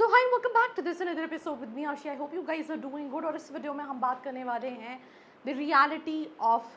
So hi welcome back to this another episode with me Ashi. I hope you guys are doing good. और इस video में हम बात करने वाले हैं the reality of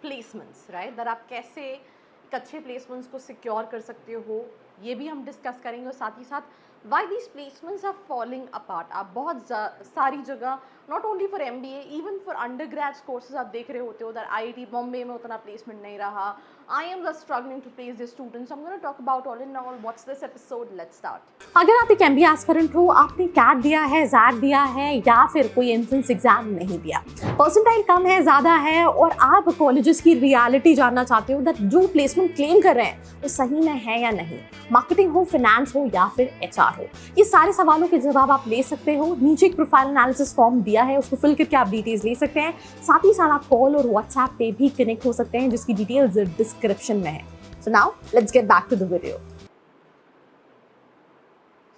placements, right. दर आप कैसे एक अच्छे प्लेसमेंट्स को सिक्योर कर सकते हो, ये भी हम डिस्कस करेंगे। और साथ ही साथ why these placements are falling apart. आप बहुत सारी जगह, not only for MBA, even for undergrads courses आप देख रहे होते हो उधर IIT बॉम्बे में उतना प्लेसमेंट नहीं रहा। I am just struggling to place the students. So I'm going to talk about all in all. What's this episode? Let's start. अगर आप एक MBA एस्पिरेंट हो, आपने कैट दिया है, जैट दिया है या फिर कोई एंट्रेंस एग्जाम नहीं दिया, परसेंटाइल कम है, ज़्यादा है और आप कॉलेजेस की रियलिटी जानना चाहते हो दैट जो प्लेसमेंट क्लेम कर रहे हैं वो सही में है या नहीं, मार्केटिंग हो, फाइनेंस हो या फिर HR हो, ये सारे सवालों के जवाब आप ले सकते हो। नीचे एक प्रोफाइल एनालिसिस फॉर्म दिया है, उसको फिल करके आप डिटेल्स ले सकते हैं। साथ ही साथ आप कॉल और व्हाट्सएप पे भी कनेक्ट हो सकते हैं, जिसकी डिटेल्स डिस्क्रिप्शन में है। So now let's get back to the video.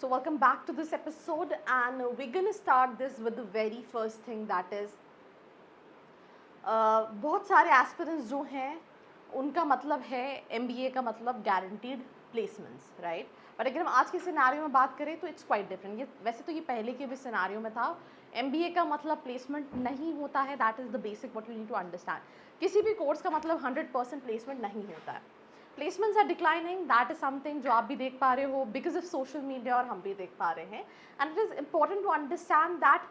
So welcome back to this episode and we're going to start this with the very first thing, that is बहुत सारे एस्पिरेंट्स जो हैं उनका मतलब है MBA का मतलब गारंटीड प्लेसमेंट्स, राइट। बट अगर हम आज के सिनारियो में बात करें तो इट्स क्वाइट डिफरेंट। ये वैसे तो ये पहले के भी सिनारियो में था। MBA का मतलब प्लेसमेंट नहीं होता है, that is the basic what you need to understand. किसी भी कोर्स का मतलब 100% प्लेसमेंट नहीं होता है। Placements are declining, that is something जो आप भी देख पा रहे हो बिकॉज ऑफ सोशल मीडिया, और हम भी देख पा रहे हैं। And it is important to understand that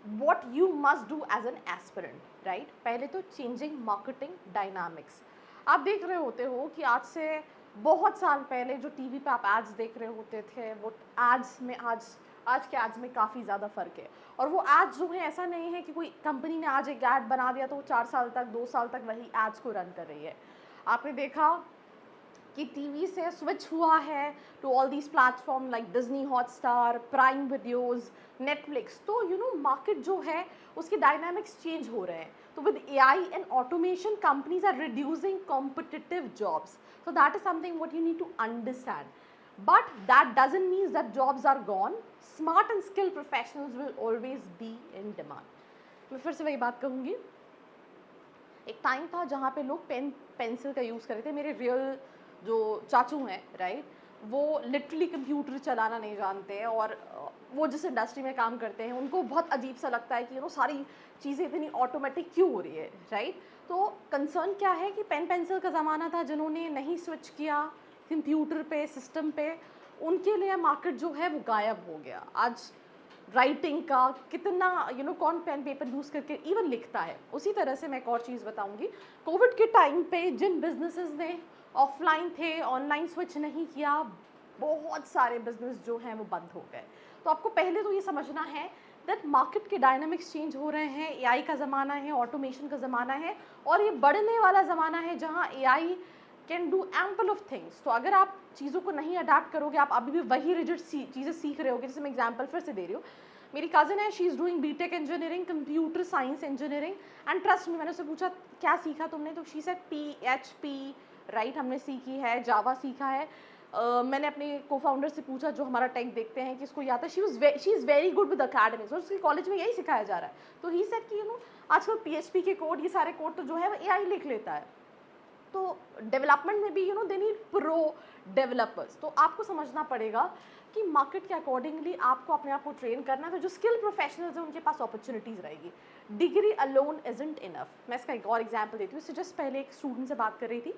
what you must do as an aspirant, right? पहले तो चेंजिंग मार्केटिंग डायनामिक्स। आप देख रहे होते हो कि आज से बहुत साल पहले जो टीवी पे आप एड्स देख रहे होते थे, वो एड्स में आज के एड्स में काफ़ी ज़्यादा फ़र्क है। और वो एड्स जो है, ऐसा नहीं है कि कोई कंपनी ने आज एक एड बना दिया तो वो 4 साल तक 2 साल तक वही एड्स को रन कर रही है। आपने देखा कि टीवी से स्विच हुआ है to all these platform like Disney Hotstar, prime videos, Netflix. तो मार्केट जो है उसके डायनामिक्स चेंज हो रहे हैं। तो with AI and automation companies are reducing competitive jobs. So that is something what you need to understand. But that doesn't mean that jobs are gone. Smart and skilled professionals will always be in demand. मैं फिर से वही बात कहूँगी, एक time था जहाँ पे लोग पेंसिल का यूज़ कर रहे थे। मेरे रियल जो चाचू हैं, राइट, वो लिटरली कंप्यूटर चलाना नहीं जानते हैं। और वो जिस इंडस्ट्री में काम करते हैं उनको बहुत अजीब सा लगता है कि सारी चीज़ें इतनी ऑटोमेटिक क्यों हो रही है, राइट। तो कंसर्न क्या है कि पेन पेंसिल का ज़माना था, जिन्होंने नहीं स्विच किया कंप्यूटर पे, सिस्टम पे, उनके लिए मार्केट जो है वो गायब हो गया। आज राइटिंग का कितना कौन पेन पेपर यूज़ करके इवन लिखता है। उसी तरह से मैं एक और चीज़ बताऊंगी, कोविड के टाइम पे जिन बिजनेसेस ने ऑफलाइन थे, ऑनलाइन स्विच नहीं किया, बहुत सारे बिजनेस जो हैं वो बंद हो गए। तो आपको पहले तो ये समझना है दैट मार्केट के डायनामिक्स चेंज हो रहे हैं। AI का ज़माना है, ऑटोमेशन का ज़माना है, और ये बढ़ने वाला ज़माना है जहाँ AI can do ample of things. तो अगर आप चीज़ों को नहीं अडाप्ट करोगे, आप अभी भी वही रिजिड चीज़ें सीख रहे होगे। जैसे मैं एग्जांपल फिर से दे रही हूँ, मेरी कज़न है, she is doing BTech engineering, computer science engineering, and trust में मैंने उससे पूछा क्या सीखा तुमने, तो शी सेड PHP, राइट, हमने सीखी है, जावा सीखा है। मैंने अपने को फाउंडर से पूछा जो हमारा टेक देखते हैं कि इसको याद है, she is very good with academics, और उसके कॉलेज में यही सिखाया जा रहा है। तो ही सेड कि आजकल PHP के कोड, ये सारे कोड तो जो है वो AI लिख लेता है। तो डेवलपमेंट में भी दे नीड प्रो डेवलपर्स। तो आपको समझना पड़ेगा कि मार्केट के अकॉर्डिंगली आपको अपने आप को ट्रेन करना है। तो जो स्किल प्रोफेशनल्स हैं उनके पास अपॉर्चुनिटीज़ रहेगी। Degree alone isn't enough. मैं इसका एक और एग्जांपल देती हूँ। इससे जस्ट पहले एक स्टूडेंट से बात कर रही थी,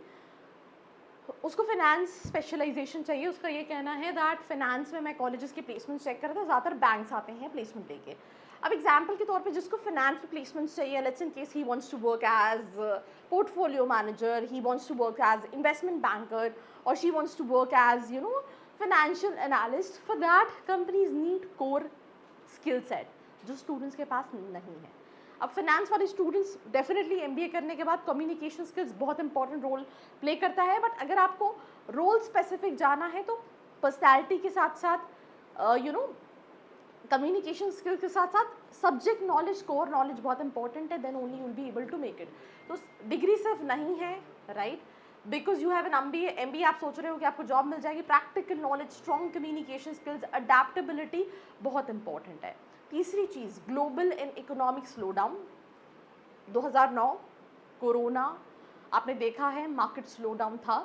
उसको फाइनेंस स्पेशलाइजेशन चाहिए। उसका ये कहना है दैट फाइनेंस में मैं कॉलेजेस के प्लेसमेंट चेक करता हूँ, ज़्यादातर बैंक्स आते हैं प्लेसमेंट लेके। अब एग्जाम्पल के तौर पे जिसको फाइनेंस में प्लेसमेंट्स चाहिए, let's in case he wants to work as portfolio manager, he wants to work as investment banker, और she wants to work as financial analyst. For that companies need core skill set जो students के पास नहीं है। अब finance वाले students definitely MBA करने के बाद कम्युनिकेशन स्किल्स बहुत इंपॉर्टेंट रोल प्ले करता है। बट अगर आपको रोल स्पेसिफिक जाना है तो पर्सनैलिटी के साथ साथ कम्युनिकेशन स्किल के साथ साथ सब्जेक्ट नॉलेज, कोर नॉलेज बहुत इंपॉर्टेंट है। Then only you will be able to make it. तो डिग्री सिर्फ नहीं है, right, because you have an MBA आप सोच रहे हो कि आपको जॉब मिल जाएगी। Practical knowledge, strong communication skills, adaptability बहुत इंपॉर्टेंट है। तीसरी चीज़, global and economic slowdown. 2009 corona, आपने देखा है मार्केट स्लो डाउन था।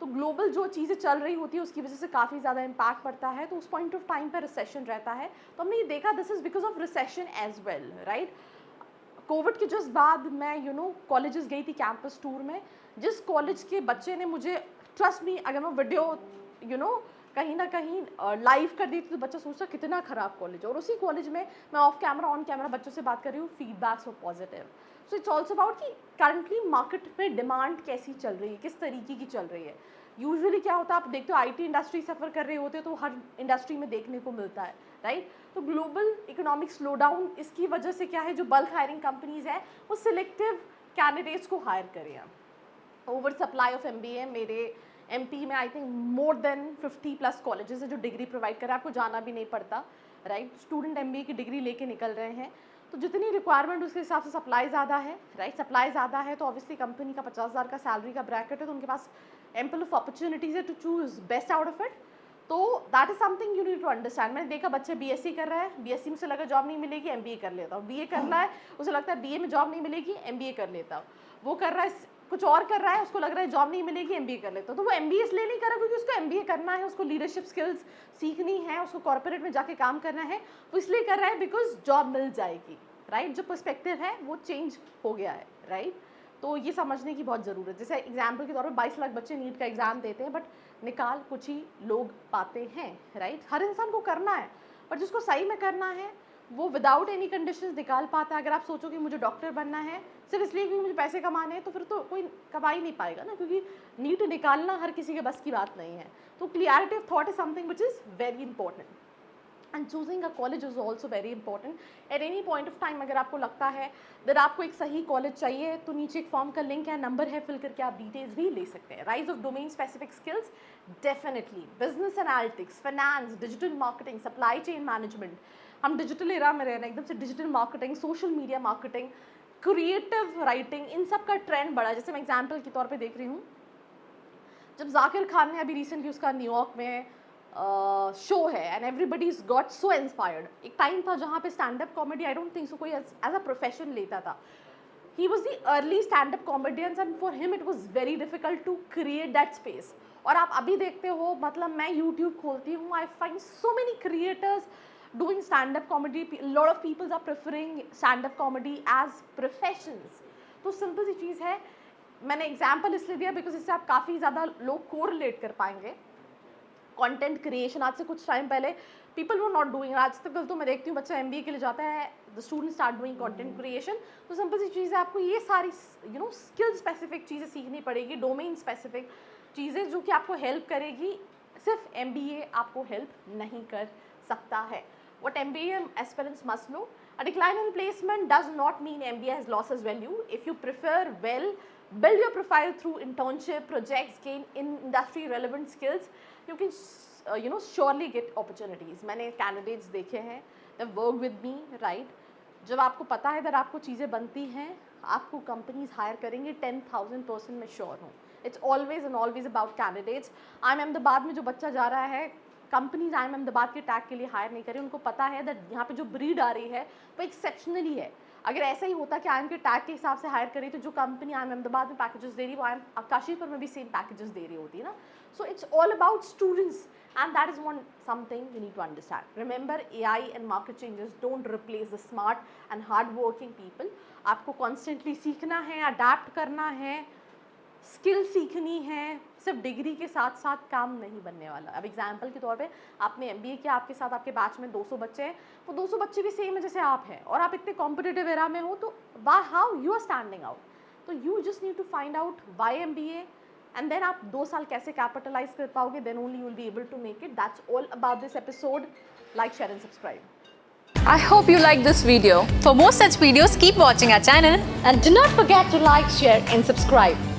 तो ग्लोबल जो चीज़ें चल रही होती है उसकी वजह से काफ़ी ज़्यादा इम्पैक्ट पड़ता है, तो उस पॉइंट ऑफ टाइम पर रिसेशन रहता है। तो हमने ये देखा this is because of recession as well, right. Covid के जस्ट बाद मैं कॉलेजेस गई थी कैंपस टूर में, जिस कॉलेज के बच्चे ने मुझे, ट्रस्ट मी, अगर मैं वीडियो कहीं ना कहीं लाइव कर दी थी तो बच्चा सोचता कितना ख़राब कॉलेज है, और उसी कॉलेज में मैं ऑफ कैमरा ऑन कैमरा बच्चों से बात कर रही हूँ, feedbacks were positive. So it's also about कि करंटली मार्केट में डिमांड कैसी चल रही है, किस तरीके की चल रही है। यूजुअली क्या होता है, आप देखते हो आईटी इंडस्ट्री सफ़र कर रहे होते हैं तो हर इंडस्ट्री में देखने को मिलता है, राइट। तो ग्लोबल इकोनॉमिक स्लो डाउन, इसकी वजह से क्या है, जो बल्क हायरिंग कंपनीज है वो सिलेक्टिव कैंडिडेट्स को हायर करें। ओवर सप्लाई ऑफ MBA, मेरे MP में I think more than 50+ colleges है जो डिग्री प्रोवाइड कर रहे हैं, आपको जाना भी नहीं पड़ता, राइट। स्टूडेंट MBA की डिग्री लेके निकल रहे हैं, तो जितनी रिक्वायरमेंट उसके हिसाब से सप्लाई ज़्यादा है, राइट। सप्लाई ज़्यादा है तो ऑब्वियसली कंपनी का 50,000 का सैलरी का ब्रैकेट है, तो उनके पास एम्पल ऑफ अपॉर्चुनिटीज़ है to choose best out of it. तो that is something you need to understand. मैंने देखा बच्चे BSc कर रहा है, BSc में से लगा जॉब नहीं मिलेगी, MBA कर लेता हूँ। BA कर रहा है, उसे लगता है BA में जॉब नहीं मिलेगी, MBA कर लेता हूँ। वो कर रहा है कुछ और कर रहा है, उसको लग रहा है जॉब नहीं मिलेगी, MBA कर लेता हूँ। तो वो MBA इसलिए नहीं कर रहा क्योंकि उसको MBA करना है, उसको लीडरशिप स्किल्स सीखनी है, उसको कॉर्पोरेट में जाके काम करना है, वो इसलिए कर रहा है बिकॉज जॉब मिल जाएगी, राइट। जो पर्सपेक्टिव है वो चेंज हो गया है, राइट। तो ये समझने की बहुत ज़रूरत है। जैसे एग्जाम्पल के तौर पर 22 लाख बच्चे नीट का एग्ज़ाम देते हैं, बट निकाल कुछ ही लोग पाते हैं, राइट। हर इंसान को करना है, पर जिसको सही में करना है वो विदाउट एनी कंडीशंस निकाल पाता है। अगर आप सोचो कि मुझे डॉक्टर बनना है सिर्फ इसलिए क्योंकि मुझे पैसे कमाने हैं, तो फिर तो कोई कमा ही नहीं पाएगा ना, क्योंकि नीट निकालना हर किसी के बस की बात नहीं है। तो clarity of thought is something which is very important, and choosing a college is also very important. At any point of time अगर आपको लगता है दैट आपको एक सही कॉलेज चाहिए, तो नीचे एक फॉर्म का लिंक है, नंबर है, फिल करके आप डिटेल्स भी ले सकते हैं। Rise of domain specific skills, definitely business analytics, finance, digital marketing, supply chain management, हम डिजिटल एरा में रह रहे हैं, एकदम से digital marketing, social media marketing, creative writing, इन सब का ट्रेंड बढ़ा। जैसे मैं एग्जाम्पल के तौर पे देख रही हूँ, जब जाकिर खान ने अभी रिसेंटली उसका न्यूयॉर्क में शो है and everybody is got so inspired. एक टाइम था जहाँ पे stand up comedy I don't think so कोई एज अ प्रोफेशन लेता था। He was the early stand up comedians and for him it was very difficult to create that space. और आप अभी देखते हो, मतलब मैं यूट्यूब खोलती हूँ, I find so many creators doing stand-up comedy. A lot of people are preferring stand-up comedy as professions. तो सिंपल सी चीज़ है, मैंने एग्जाम्पल इसलिए दिया बिकॉज इससे आप काफ़ी ज़्यादा लोग कोरिलेट कर पाएंगे। कंटेंट क्रिएशन, आज से कुछ टाइम पहले पीपल वर नॉट डूइंग, आज तक तो मैं देखती हूँ बच्चा MBA के लिए जाता है, the student start doing content creation. तो सिंपल सी चीज़ है, आपको ये सारी स्किल स्पेसिफिक चीज़ें सीखनी पड़ेगी, डोमेन स्पेसिफिक चीज़ें जो कि आपको हेल्प करेगी। सिर्फ MBA आपको हेल्प नहीं कर सकता है। What MBA aspirants must know: a decline in placement does not mean MBA has lost its value. If you prefer well, build your profile through internship, projects, gain in industry relevant skills, you can surely get opportunities. मैंने candidates देखे हैं, they've worked with me, right? जब आपको पता है that आपको चीज़ें बनती हैं, आपको companies hire करेंगे 10,000% मैं sure हूँ। It's always and always about candidates. IIM Ahmedabad में जो बच्चा जा रहा है, कंपनीज IIM अहमदाबाद के टैग के लिए हायर नहीं करें, उनको पता है दैट यहाँ पे जो ब्रीड आ रही है वो एक्सेप्शनली है। अगर ऐसा ही होता कि IIM के टैग के हिसाब से हायर करें, तो जो कंपनी IIM अहमदाबाद में पैकेजेस दे रही है वो IIM काशीपुर में भी सेम पैकेजेस दे रही होती है ना। So it's all about students and that is one something you need to understand. Remember, AI and market changes don't replace the smart and hard working people. आपको कॉन्स्टेंटली सीखना है, adapt करना है, skill सीखनी है। सिर्फ डिग्री के साथ साथ काम नहीं बनने वाला। अब एग्जाम्पल के तौर पे आपने MBA किया, आपके साथ आपके बैच में 200 बच्चे हैं, वो 200 बच्चे भी सेम है जैसे आप हैं, और आप इतने कॉम्पिटिटिव एरा में हो, तो how you are standing out. तो you just need to find out why MBA, and then आप 2 साल कैसे कैपिटलाइज कर पाओगे, then only you will be able to make it. That's all about this episode. Like, share and subscribe. I hope you like this video. For more such videos, keep watching our channel. And do not forget to like, share and subscribe.